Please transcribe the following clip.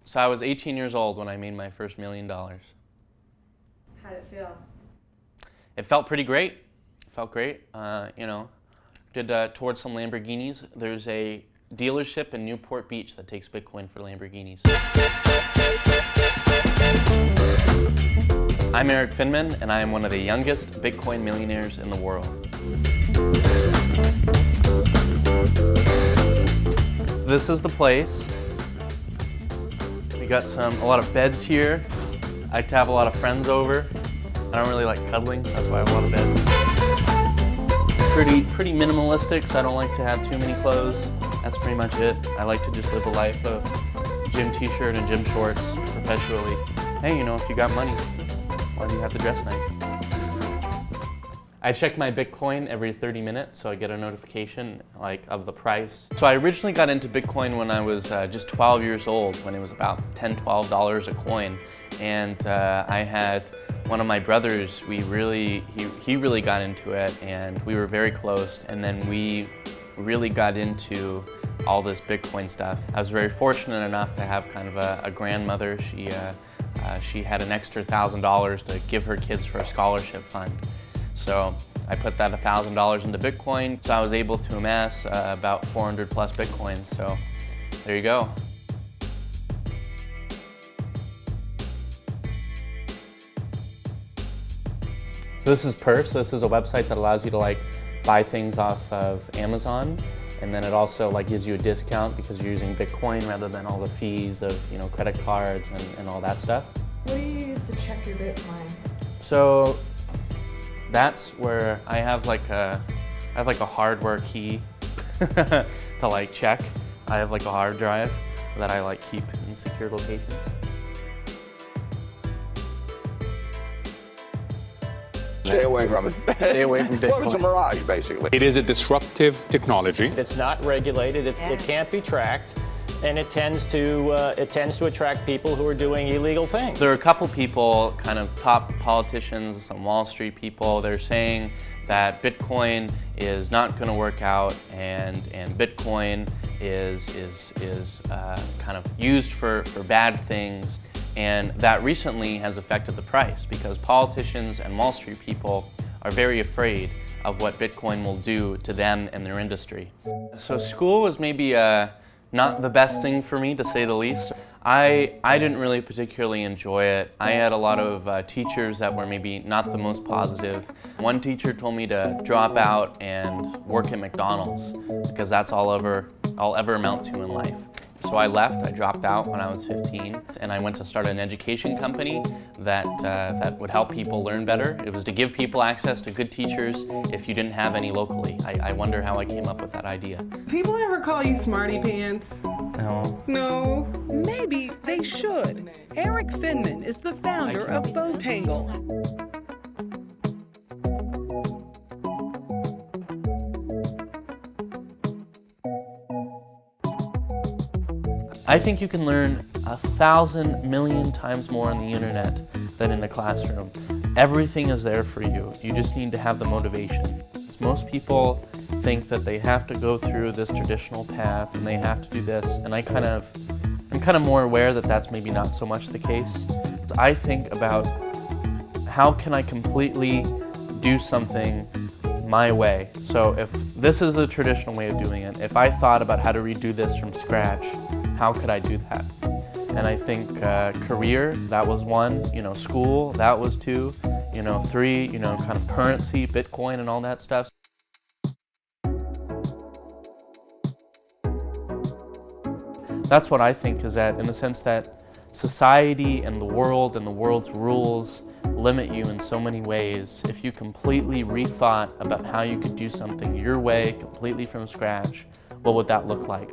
So I was 18 years old when I made my first $1 million. How did it feel? It felt pretty great. It felt great. Did towards some Lamborghinis. There's a dealership in Newport Beach that takes Bitcoin for Lamborghinis. I'm Erik Finman, and I am one of the youngest Bitcoin millionaires in the world. So this is the place. We got a lot of beds here. I like to have a lot of friends over. I don't really like cuddling, so that's why I have a lot of beds. Pretty minimalistic, so I don't like to have too many clothes. That's pretty much it. I like to just live a life of gym t-shirt and gym shorts perpetually. Hey, if you got money, why do you have to dress nice? I check my Bitcoin every 30 minutes, so I get a notification of the price. So I originally got into Bitcoin when I was just 12 years old, when it was about $10, $12 a coin. And I had one of my brothers, he really got into it, and we were very close. And then we really got into all this Bitcoin stuff. I was very fortunate enough to have kind of a grandmother. She had an extra $1,000 to give her kids for a scholarship fund. So I put that $1,000 into Bitcoin, so I was able to amass about 400 plus Bitcoins. So there you go. So this is Purse. This is a website that allows you to buy things off of Amazon, and then it also gives you a discount because you're using Bitcoin rather than all the fees of credit cards and all that stuff. What do you use to check your Bitcoin? So that's where I have a hardware key to check. I have a hard drive that I keep in secure locations. Stay away from it. Stay away from Bitcoin. Well, it's a mirage, basically. It is a disruptive technology. It's not regulated, it can't be tracked, and it tends to attract people who are doing illegal things. There are a couple people, kind of top politicians, some Wall Street people, they're saying that Bitcoin is not going to work out, and Bitcoin is kind of used for bad things. And that recently has affected the price because politicians and Wall Street people are very afraid of what Bitcoin will do to them and their industry. So school was maybe not the best thing for me, to say the least. I didn't really particularly enjoy it. I had a lot of teachers that were maybe not the most positive. One teacher told me to drop out and work at McDonald's because that's all I'll ever amount to in life. So I left, I dropped out when I was 15, and I went to start an education company that would help people learn better. It was to give people access to good teachers if you didn't have any locally. I wonder how I came up with that idea. People ever call you smarty pants? No. No. Maybe they should. Erik Finman is the founder of Botangle. I think you can learn 1,000 million times more on the internet than in the classroom. Everything is there for you. You just need to have the motivation. Most people think that they have to go through this traditional path and they have to do this, and I'm kind of more aware that that's maybe not so much the case. I think about how can I completely do something my way. So if this is the traditional way of doing it, if I thought about how to redo this from scratch, how could I do that? And I think career, that was one, school, that was two, three, kind of currency, Bitcoin and all that stuff. That's what I think is that, in the sense that society and the world's rules limit you in so many ways. If you completely rethought about how you could do something your way, completely from scratch, what would that look like?